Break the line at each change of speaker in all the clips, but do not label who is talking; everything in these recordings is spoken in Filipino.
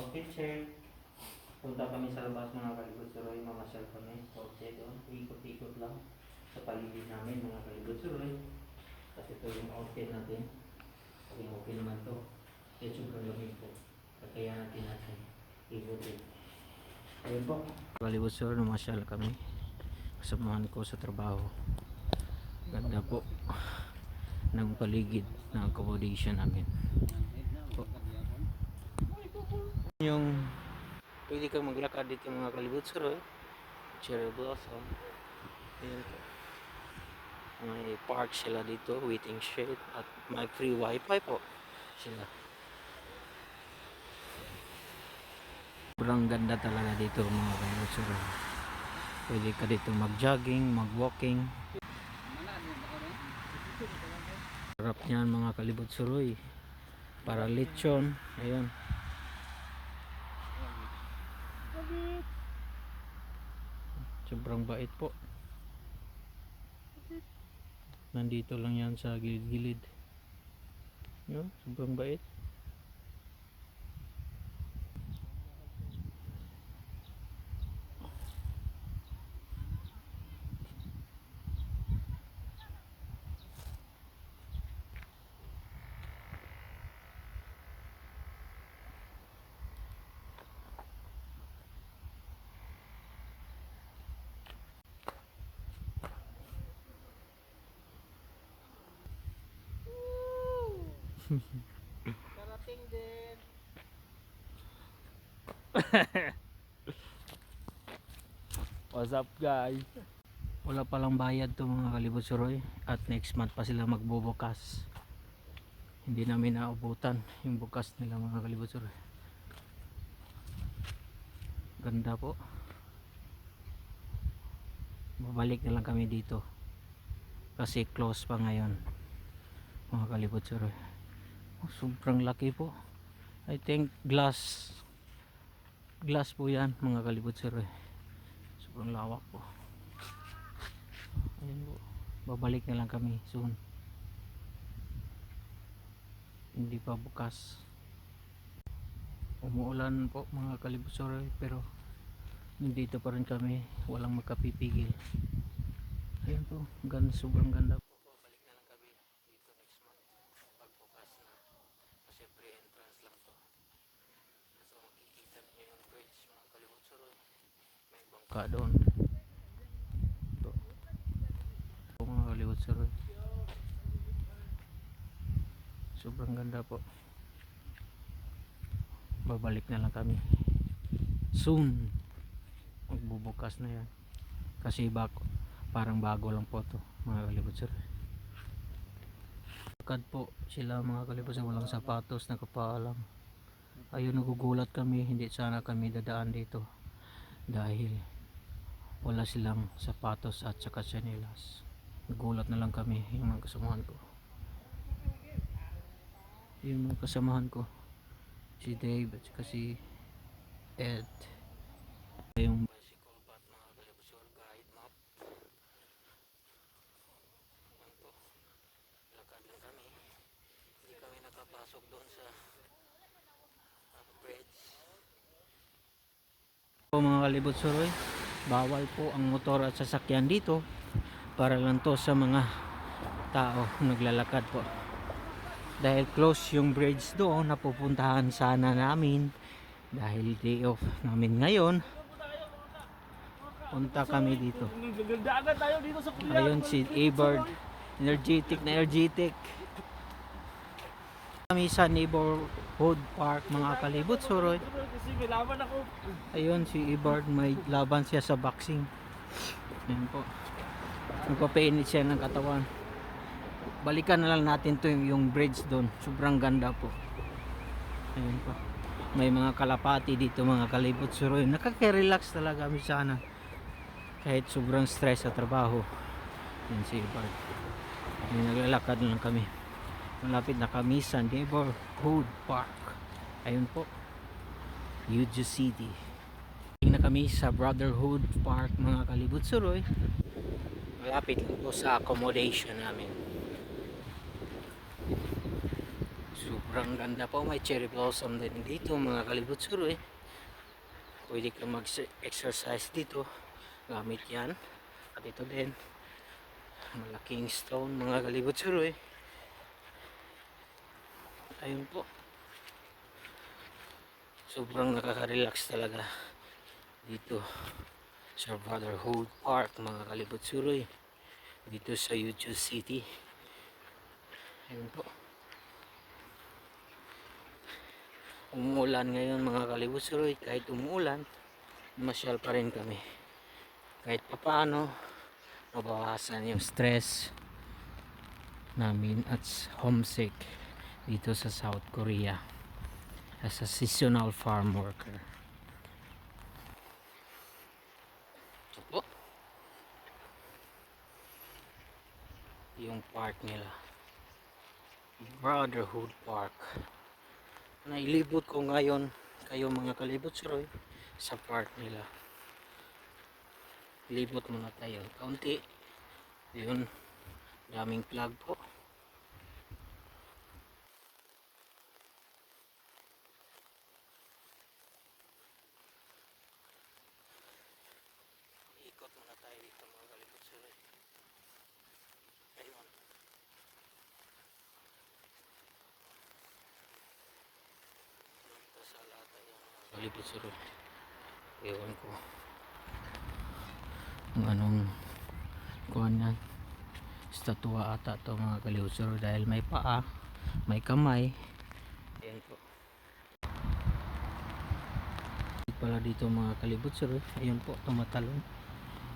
outfit check. Punta kami sa labas mga kalibot-suroy, mamasyal kami. Okay, doon. Ikot-ikot lang sa paligid namin mga kalibot-suroy. Kasi ito yung outfit natin. Okay, okay naman to. Kaya sobrang lamig po. Kaya natin ikutin. Ayun po. Kalibot-suroy, mamasyal kami. Kasamahan ko sa trabaho. Ganda po ng paligid ng accommodation namin. Yung pwede kang maglakad dito mga kalibot-suroy. Cherry blossom. Ayan po. May park sila dito, waiting shed at may free wifi po sila. Sobrang ganda talaga dito mga kalibot-suroy. Pwede ka dito mag-jogging, mag-walking. Sarap niyan mga kalibot-suroy. Para lechon. Ayan. Sobrang bait po. Nandito lang yan sa gilid-gilid. Sobrang bait.
Karating din.
What's up guys? Wala palang bayad to mga kalibot-suroy at next month pa sila magbubukas. Hindi namin naubutan yung bukas nila mga kalibot-suroy. Ganda po. Babalik na lang kami dito kasi close pa ngayon mga kalibot-suroy. Sobrang laki po. I think glass po yan mga kalibot-suroy. Sobrang lawak po. Ayun po. Babalik na lang kami soon. Hindi pa bukas. Umuulan po mga kalibot-suroy pero nandito pa rin kami. Walang makapipigil. Ayun po. Sobrang ganda po. Babalik na lang kami dito next month pagbukas na. Kasi free entrance lang to. So makikita niyo yung bridge mga kalibot-suroy. May bangka doon. Ito. Ito mga kalibot-suroy. Sobrang ganda po. Babalik na lang kami soon. Magbubukas na yan. Kasi parang bago lang po to mga kalibot-suroy. Lakad po sila mga kalibot-suroy. Walang sapatos, nakapaalam. Ayun, nagugulat kami. Hindi sana kami dadaan dito dahil wala silang sapatos at saka tsinelas. Nagulat na lang kami yung mga kasamahan ko. Yung mga kasamahan ko, si Dave at saka si Ed. Yung bicycle path mga kalibot-suroy, guide map. Yan po. Lakad lang kami. Hindi kami nakapasok doon sa bridge. Po mga kalibot-suroy, bawal po ang motor at sasakyan dito. Para lang to sa mga tao naglalakad po. Dahil close yung bridge doon, napupuntahan sana namin dahil day off namin ngayon. Punta kami dito. Ayun si A-Bird, energetic na energetic. Kami sa neighborhood park mga kalibot-suroy. Ayun si A-Bird, may laban siya sa boxing. Ayun po. Nagpapainit siya ng katawan. Balikan na lang natin to yung bridge doon. Sobrang ganda po. Ayun po. May mga kalapati dito mga kalibot-suroy. Nakaka-relax talaga kami sana. Kahit sobrang stress sa trabaho. Yan si Bart. Naglalakad na lang kami. Malapit na kami sa neighborhood park. Ayun po. UG City. Na kami sa Brotherhood Park mga kalibot-suroy. Malapit lang po sa accommodation namin. Sobrang ganda po. May cherry blossom din dito mga kalibot-suroy. Pwede ka mag-exercise dito gamit yan. At ito din, malaking stone mga kalibot-suroy. Ayun po. Sobrang nakaka-relax talaga dito sa Brotherhood Park mga kalibot-suroy, dito sa Yuchu City. Ayun po. Umuulan ngayon mga kalibot-suroy. Kahit umuulan, masyal pa rin kami. Kahit papaano, mabawasan yung stress namin at homesick dito sa South Korea as a seasonal farm worker. Ito po yung park nila, Brotherhood Park. Nailibot ko ngayon kayo mga kalibot-suroy sa park nila. Libot muna tayo kaunti. Yun, daming flag po. Ikot muna tayo dito mga kalibot-suroy. Ayun. Ito sa lata yan mga kalibot-suroy. Ewan ko kung anong kuhan yan. Statua ata to mga kalibot-suroy dahil may paa, may kamay. Ayan po. Pala dito mga kalibot-suroy. Ayun po, tumatalon.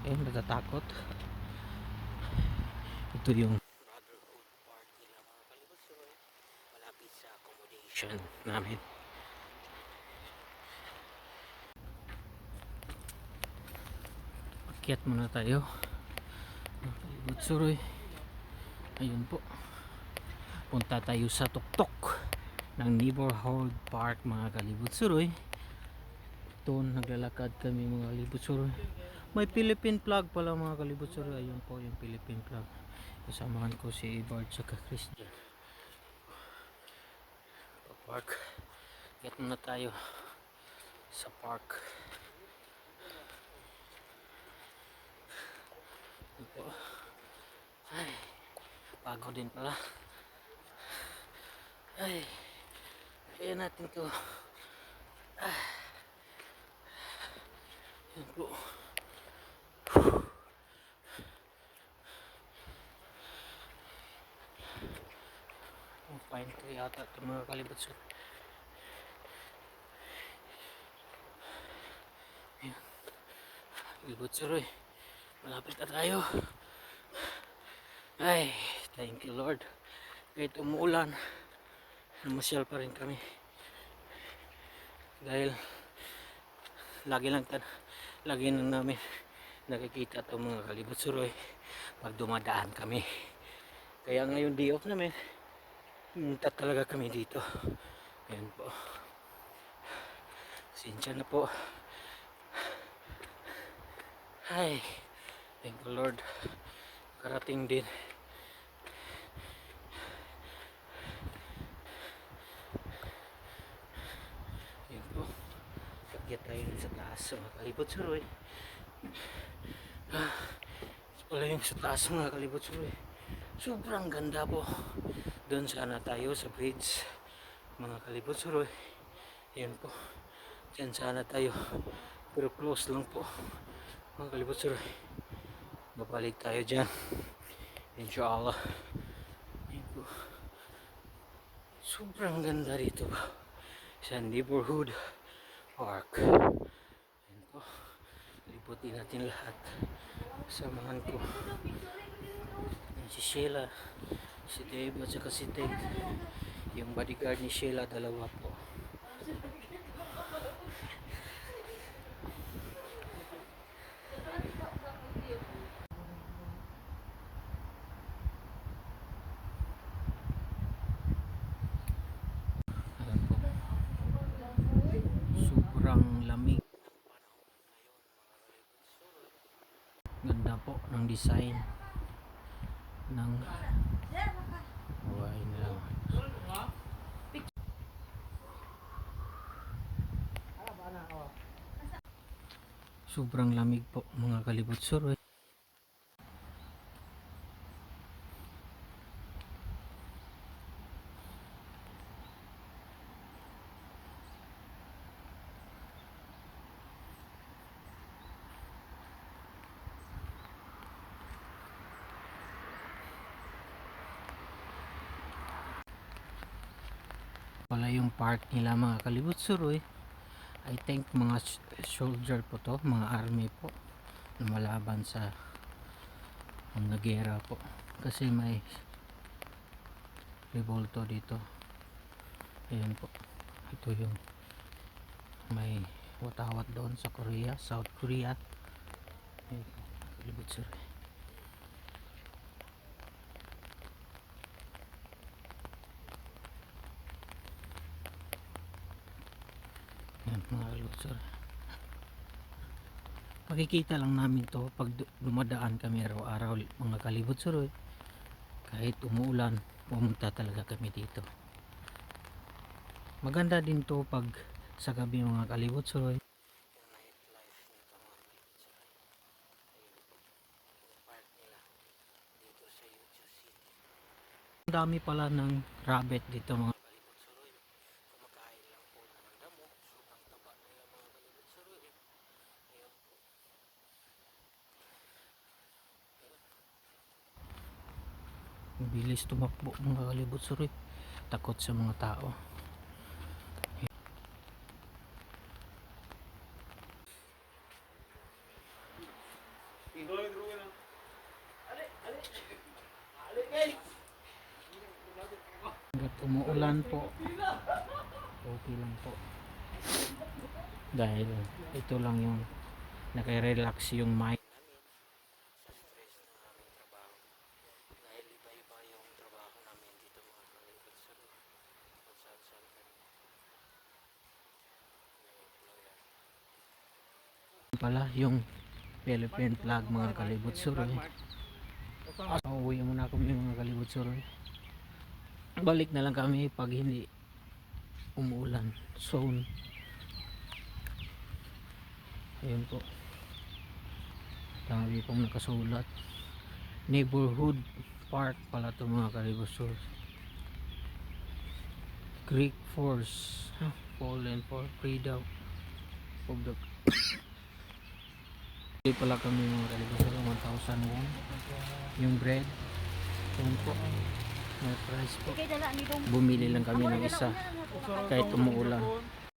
Ayun, natatakot. Ito yung Brotherhood Park nila mga kalibot-suroy. Malapit sa accommodation namin. Akyat muna tayo mga kalibot-suroy. Ayun po, punta tayo sa tuktok ng Neighborhood Park mga kalibot-suroy. Ito, naglalakad kami mga kalibot-suroy. May Philippine flag pala mga kalibot-suroy. Ayun po yung Philippine flag. Kasamahan ko si Ibard saka Christian pa park. Get muna tayo sa park. Ito. Ay, pagod din pala. Ay, kaya natin to. Yan po. Fine ko yata ito mga kalibot-suroy. Ayan, kalibot-suroy, malapit na tayo. Ay, thank you Lord. Kahit umuulan, namasyal pa rin kami. Dahil lagi lang namin nakikita ito mga kalibot-suroy pag dumadaan kami. Kaya ngayon day off namin, punta talaga kami dito. Ayan po. Sinsya na po. Ay, thank you Lord. Karating din. Ayan po. Pagkat tayo sa taas mga kalibot-suroy. Ito pala yung sa taas mga kalibot-suroy. Sobrang ganda po. Doon sana tayo sa bridge mga kalibot-suroy. Ayan po, dyan sana tayo, pero close lang po mga kalibot-suroy. Babalik tayo dyan inshallah. Ayan po, sobrang ganda rito sa Neighborhood Park. Ayan po, liputin natin lahat. Samahan ko si Sheila, si Dave at saka si Ted. Yung bodyguard ni Sheila, dalawa po. Ayan po, sobrang lamig ng panahon ngayon mga kalibot-suroy. Ganda po ng design ng buhay nila. Sobrang lamig po mga kalibot suroy. Wala yung park nila mga kalibot suroy. I think mga soldier po to, mga army po, lumalaban sa mga gera po. Kasi may revolto dito. Ayan po. Ito yung may watawat doon sa Korea, South Korea. Ayan po, kalibot suroy. Ayan mga kalibot suroy. Makikita lang namin to pag dumadaan kami araw-araw mga kalibot suroy. Kahit umuulan, pumunta talaga kami dito. Maganda din to pag sa gabi mga kalibot suroy. Ang dami pala ng rabbit dito mga kalibot suroy. Kumakain lang po ng damo. Sobrang taba nila mga kalibot suroy. Ayan po. Ang bilis tumakbo mga kalibot suroy. Takot sa mga tao. Hanggat umuulan po, okay lang po. Dahil ito lang yung nakirelax yung mind namin sa stress ng aming trabaho. Dahil iba-iba yung trabaho namin dito mga kalibot suroy. Magsasal kami. Pala yung Philippine flag mga kalibot suroy. Uuwi muna kami mga kalibot suroy. Balik na lang kami pag hindi umuulan. Zone. Ayun po. Dami pong nakasulat. Neighborhood Park pala ito mga kalibot suroy. Greek Force. Fallen for freedom of the Hindi pala kami mga kalibot suroy. 1,001. Yung bread. Ayun po. May price po. Bumili lang kami ng isa kahit umuulan.